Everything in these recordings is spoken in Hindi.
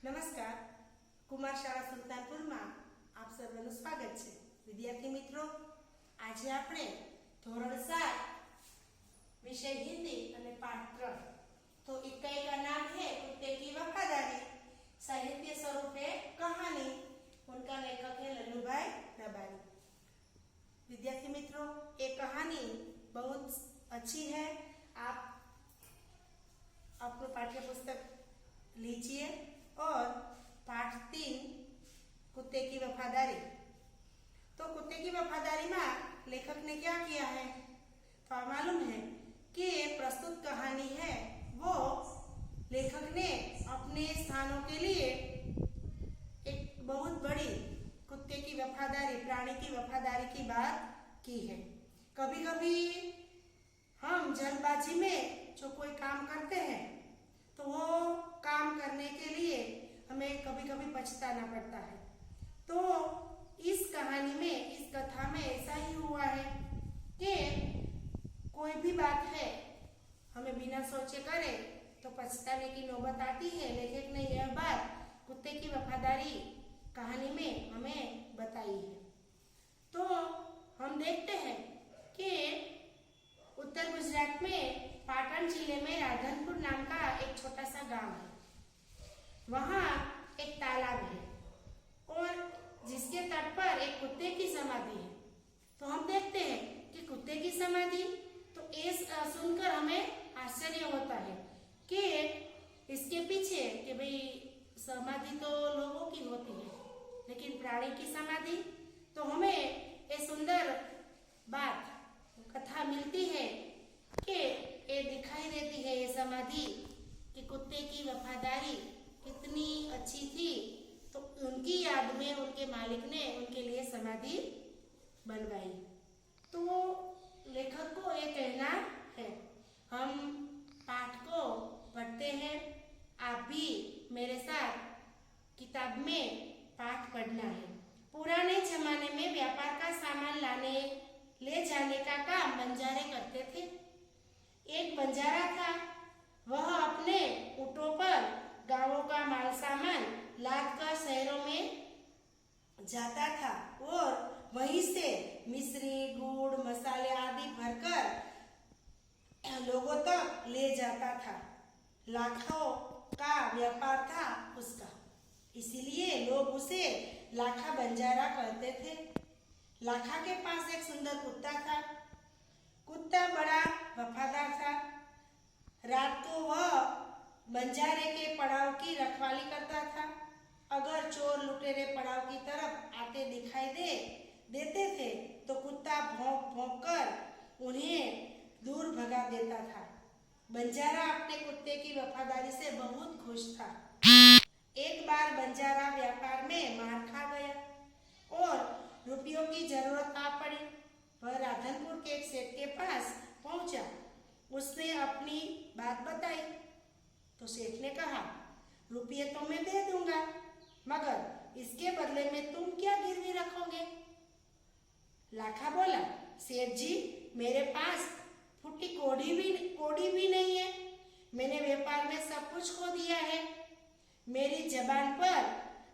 નમસ્કાર, કુમાર શાળા સુલતાનપુરમાં આપ સર્વનું સ્વાગત છે। વિદ્યાર્થી મિત્રો, આજે આપણે ધોરણ 7 विषय हिंदी અને પાઠ 3 तो इकाई का नाम है कुत्ते की वफादारी। साहित्य स्वरूप है कहानी। उनका लेखक है लल्लूभाई रबारी। विद्यार्थी मित्रों, ये कहानी बहुत अच्छी है। आप अपना पाठ्य पुस्तक लीजिए और पाठ 3 कुत्ते की वफादारी। तो कुत्ते की वफादारी में लेखक ने क्या किया है तो मालूम है कि प्रस्तुत कहानी है वो लेखक ने अपने स्थानों के लिए एक बहुत बड़ी कुत्ते की वफादारी, प्राणी की वफादारी की बात की है। कभी कभी हम जल्दबाजी में जो कोई काम करते हैं तो वो काम करने के लिए हमें कभी कभी पछताना पड़ता है। तो इस कहानी में, इस कथा में ऐसा ही हुआ है कि कोई भी बात है हमें बिना सोचे करे तो पछताने की नौबत आती है। लेखक ने यह बात कुत्ते की वफादारी कहानी में हमें बताई है। तो हम देखते हैं कि उत्तर गुजरात में पाटन जिले में राधनपुर नाम का एक छोटा सा गांव है। वहाँ एक तालाब है और जिसके तट पर एक कुत्ते की समाधि है। तो हम देखते हैं कि कुत्ते की समाधि, तो ये सुनकर हमें आश्चर्य होता है कि इसके पीछे कि भाई समाधि तो लोगों की होती है, लेकिन प्राणी की समाधि, तो हमें ये सुंदर बात कथा मिलती है कि ये दिखाई देती है ये समाधि कि कुत्ते की वफादारी कितनी अच्छी थी। तो उनकी याद में उनके मालिक ने उनके लिए समाधि बनवाई। तो लेखक को ये कहना है, हम पाठ को पढ़ते हैं, आप भी मेरे साथ किताब में पाठ पढ़ना है। पुराने जमाने में व्यापार का सामान लाने ले जाने का काम बंजारे करते थे। एक बंजारा था, वह अपने ऊँटों पर गांवों का माल सामान लादकर शहरों में जाता था और वहीं से मिश्री, गुड़, मसाले आदि भरकर लोगों तक ले जाता था। लाखों का व्यापार था उसका, इसीलिए लोग उसे लाखा बंजारा कहते थे। लाखा के पास एक सुंदर कुत्ता था। कुत्ता बड़ा वफादार था। रात को वह बंजारे के पड़ाव की रखवाली करता था। अगर चोर लुटेरे पड़ाव की तरफ आते दिखाई देते थे तो कुत्ता भौंक भौंक कर उन्हें दूर भगा देता था। बंजारा अपने कुत्ते की वफादारी से बहुत खुश था। एक बार बंजारा व्यापार में मार खा गया और रुपयों की जरूरत आ पड़ी। वह राधनपुर के एक सेठ के पास पहुंचा। उसने अपनी बात बताई तो सेठ ने कहा, रुपये तो मैं दे दूंगा, मगर इसके बदले में तुम क्या गिरवी रखोगे? लाखा बोला, सेठ जी, मेरे पास फुटी कोड़ी भी नहीं है। मैंने व्यापार में सब कुछ खो दिया है। मेरी जबान पर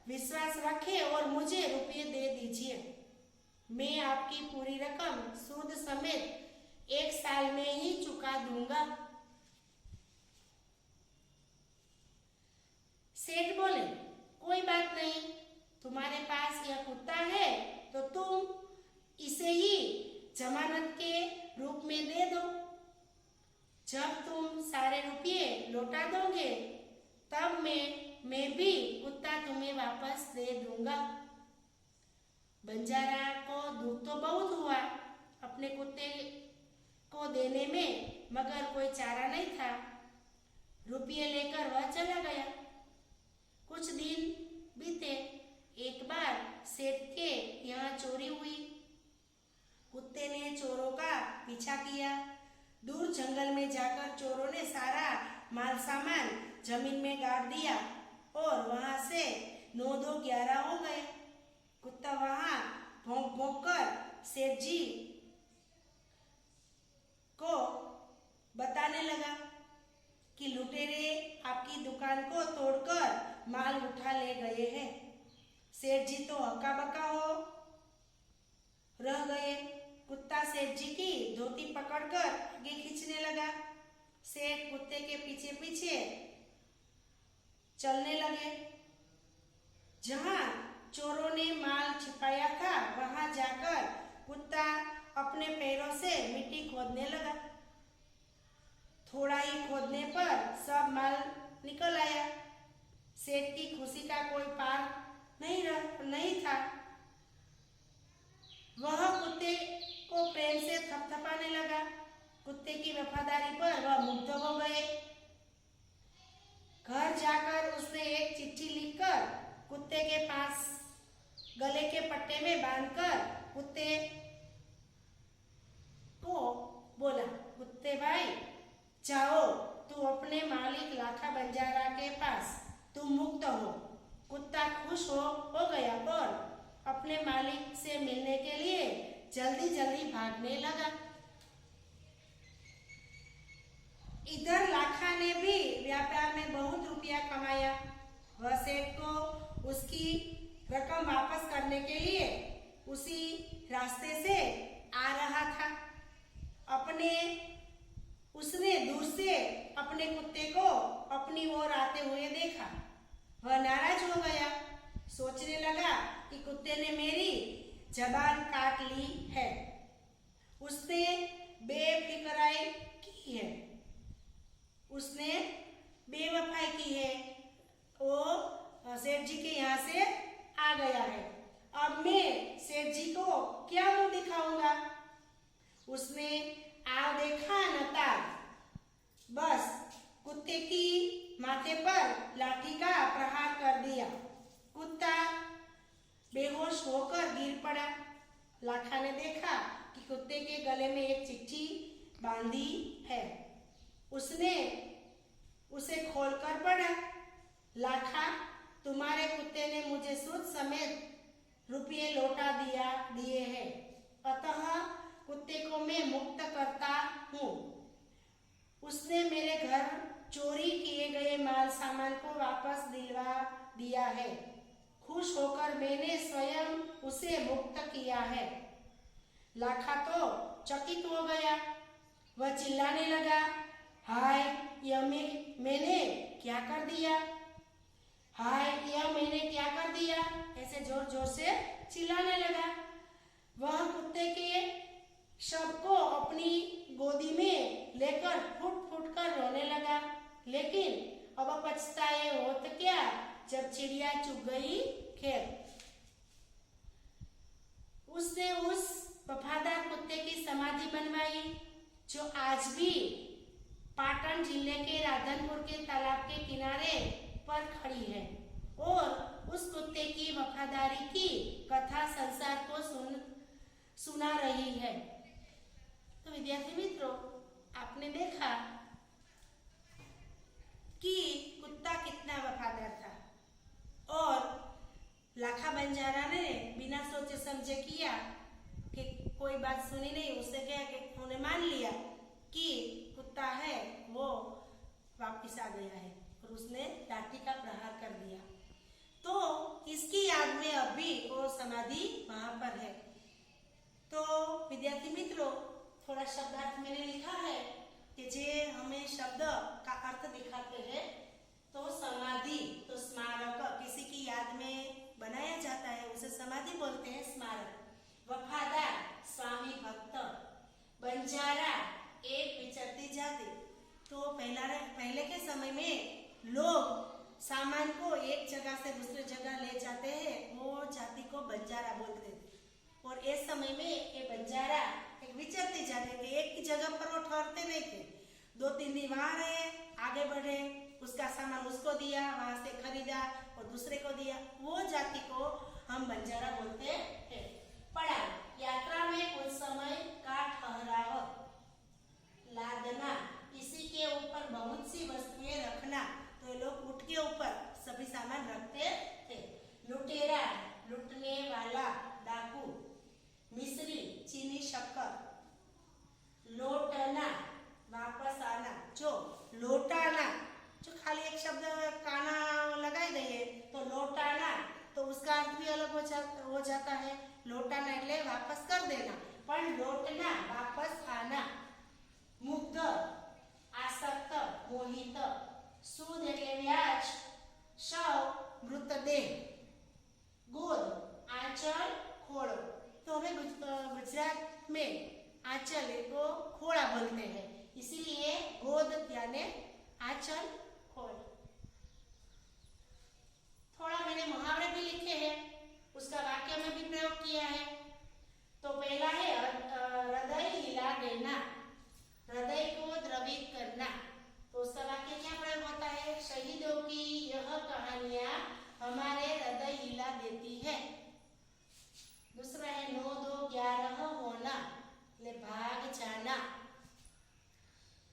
विश्वास रखें और मुझे रुपये दे दीजिए। मैं आपकी पूरी रकम सूद समेत 1 साल में ही चुका दूंगा। सेठ बोले, कोई बात नहीं, तुम्हारे पास यह कुत्ता है तो तुम इसे ही जमानत के रूप में दे दो। जब तुम सारे रुपये लौटा दोगे तब मैं भी कुत्ता तुम्हें वापस दे दूंगा। बंजारा को दुख तो बहुत हुआ अपने कुत्ते को देने में, मगर कोई चारा नहीं था। रुपये लेकर वह चला गया। कुछ दिन बीते। एक बार सेठ के यहाँ चोरी हुई। कुत्ते ने चोरों का पीछा किया। दूर जंगल में जाकर चोरों ने सारा माल सामान जमीन में गाड़ दिया और वहां से 9-2-11 हो गए। कुत्ता वहां भौंक भौंक कर सेठ जी को बताने लगा कि लुटेरे आपकी दुकान को तोड़कर माल उठा ले गए हैं। सेठ जी तो हक्का बक्का हो रह गए। कुत्ता सेठ जी की धोती पकड़कर आगे खींचने लगा। सेठ कुत्ते के पीछे पीछे चलने लगे। जहां चोरों ने माल छिपाया था वहां जाकर कुत्ता अपने पैरों से मिट्टी खोदने लगा। थोड़ा ही खोदने पर सब माल निकल आया। सेठ की खुशी का कोई पार नहीं था। वह कुत्ते को प्रेम से थपथपाने लगा। कुत्ते की वफादारी पर वह मुग्ध हो गए। घर जाकर उसने एक चिट्ठी लिखकर कुत्ते के पास गले के पट्टे में बांधकर कुत्ते को बोला, कुत्ते भाई जाओ तू अपने मालिक लाखा बंजारा के पास, तुम मुक्त हो। कुत्ता खुश हो गया और अपने मालिक से मिलने के लिए जल्दी जल्दी भागने लगा। इधर लाखा ने भी व्यापार में बहुत रुपया कमाया। वह सेठ को उसकी रकम वापस करने के लिए उसी रास्ते से आ रहा था। उसने दूर से अपने कुत्ते को अपनी ओर आते हुए देखा। वह नाराज हो गया। सोचने लगा कि कुत्ते ने मेरी जबान काट ली है। उसने बेफिक्राई की है, उसने बेवफाई की है। वो सेठ जी के यहाँ से आ गया है। अब मैं सेठ जी को क्या मुंह दिखाऊंगा। उसने आव देखा न तार, बस कुत्ते की माथे पर लाठी का प्रहार कर दिया। कुत्ता बेहोश होकर गिर पड़ा। लाखा ने देखा कि कुत्ते के गले में एक चिट्ठी बांधी है। उसने उसे खोलकर पढ़ा। लाखा, तुम्हारे कुत्ते ने मुझे सूद समेत रुपये लौटा दिए हैं, अतः कुत्ते को मैं मुक्त करता हूँ। उसने मेरे घर चोरी किए गए माल सामान को वापस दिलवा दिया है। खुश होकर मैंने स्वयं उसे मुक्त किया है। लाखा तो चकित हो गया। वह चिल्लाने लगा, हाय यह मैंने क्या कर दिया, हाय यह मैंने क्या कर दिया, ऐसे जोर जोर से चिल्लाने लगा। वह कुत्ते के शव को अपनी गोदी में लेकर फुट फुट कर रोने लगा। लेकिन अब पछताए होत क्या जब चिड़िया चुग गई खेत। उसने उस वफादार कुत्ते की समाधि बनवाई जो आज भी पाटन जिले के राधनपुर के तालाब के किनारे पर खड़ी है और उस कुत्ते की वफादारी की कथा संसार को सुना रही है। तो विद्यार्थी मित्रों, आपने देखा कि कुत्ता कितना वफादार था और लाखा बंजारा ने बिना सोचे समझे किया कि कोई बात सुनी नहीं। उससे क्या कि उन्हें मान लिया कि कुत्ता है वो वापिस आ गया है और उसने लाठी का प्रहार कर दिया। तो इसकी याद में अभी वो समाधि वहां पर है। तो विद्यार्थी मित्रों, थोड़ा शब्दार्थ मैंने लिखा है कि जे हमें शब्द का अर्थ दिखाते हैं। तो समाधि, तो स्मारक किसी की याद में बनाया जाता है, उसे समाधि बोलते हैं, स्मारक। वफादार, स्वामी भक्त। बंजारा, एक विचरती जाति। तो पहले के समय में लोग सामान को एक जगह से दूसरे जगह ले जाते हैं, वो जाति को बंजारा बोलते थे। और इस समय में ये बंजारा एक विचरती जाति थी, एक ही जगह पर वो ठहरते नहीं थे। 2-3 दिन वहां रहे, आगे बढ़े, उसका सामान उसको दिया, वहां से खरीदा और दूसरे को दिया, वो जाति को हम बंजारा बोलते हैं। पढ़ा, यात्रा में कुछ समय का ठहराव, लादना, किसी के ऊपर बहुत सी वस्तुएं रखना, तो ये लोग ऊंट के ऊपर सभी सामान रखते थे। लुटेरा, लुटने वाला, डाकू। मिस्री, चीनी शक्कर। लौटना, वापस आना, जो लौटाना રોહિત, સૂદ એટલે વ્યાજ, શવ મૃતદેહ, गोद आंचल खोड़ो। तो हमें गुजरात में आंचल को खोड़ा बोलते हैं, इसीलिए गोद यानी आंचल खोड़। थोड़ा मैंने मुहावरे भी लिखे हैं, उसका वाक्य में भी प्रयोग किया है। तो पहला है हृदय हिला देना, हृदय को द्रवित करना। तो उसका वाक्य क्या प्रयोग होता है? शहीदों की यह कहानियां हमारे हृदय हिला देती है। दूसरा है 9-2-11 होना, ले भाग जाना।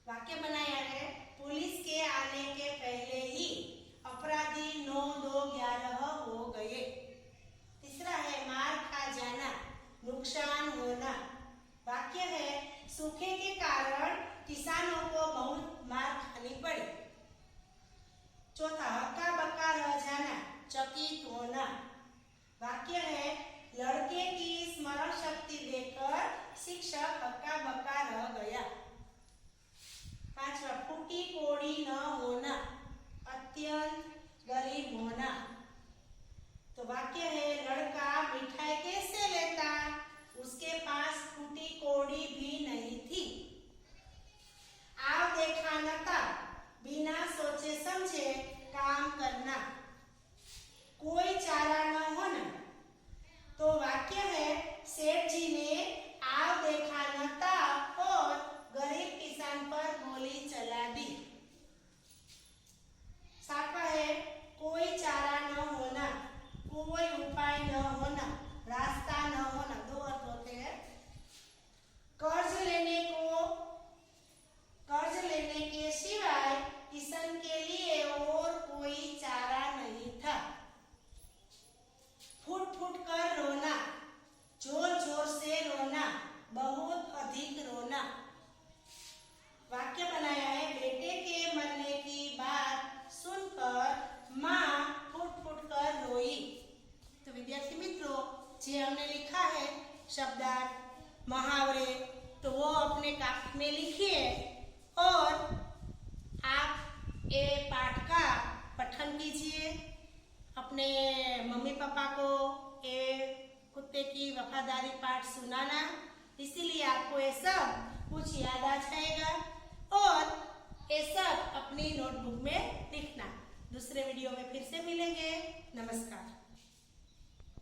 वाक्य बनाया है पुलिस के आने के पहले ही अपराधी 9-2-11 हो गए। तीसरा है मार खा जाना, नुकसान होना। वाक्य है सूखे के कारण किसानों को बहुत मार खानी पड़ी। चौथा हक्का बक्का रह जाना, चकित होना। वाक्य है लड़के की स्मरण शक्ति देखकर शिक्षक हक्का बक्का रह गया। पांचवा फूटी कोड़ी न होना, अत्यंत गरीब होना। तो वाक्य है लड़का मिठाई कैसे लेता, उसके पास फूटी कोड़ी भी नहीं थी। आव देखा न था, बिना सोचे समझे काम करना, कोई चारा न होना। तो वाक्य है सेठ जी ने आव देखा न था और गरीब किसान पर गोली चला दी। सातवां है कोई चारा न होना, कोई उपाय न होना, रास्ता न होना। दो अर्थ होते हैं। कर्ज लेने के सिवाय किसान के लिए और कोई चारा नहीं था। फुट फुट कर रोना, जोर जोर से रोना, बहुत अधिक रोना। वाक्य बनाया है बेटे के मरने की बात सुनकर माँ फुट फुट कर रोई। तो विद्यार्थी मित्रों, जो हमने लिखा है शब्दार्थ मुहावरे, तो वो अपने कागज में लिखिए और आप ये पाठ का पठन कीजिए। अपने मम्मी पापा को ये कुत्ते की वफादारी पाठ सुनाना, इसीलिए आपको ये सब कुछ याद आ जाएगा और ये सब अपनी नोटबुक में लिखना। दूसरे वीडियो में फिर से मिलेंगे। नमस्कार।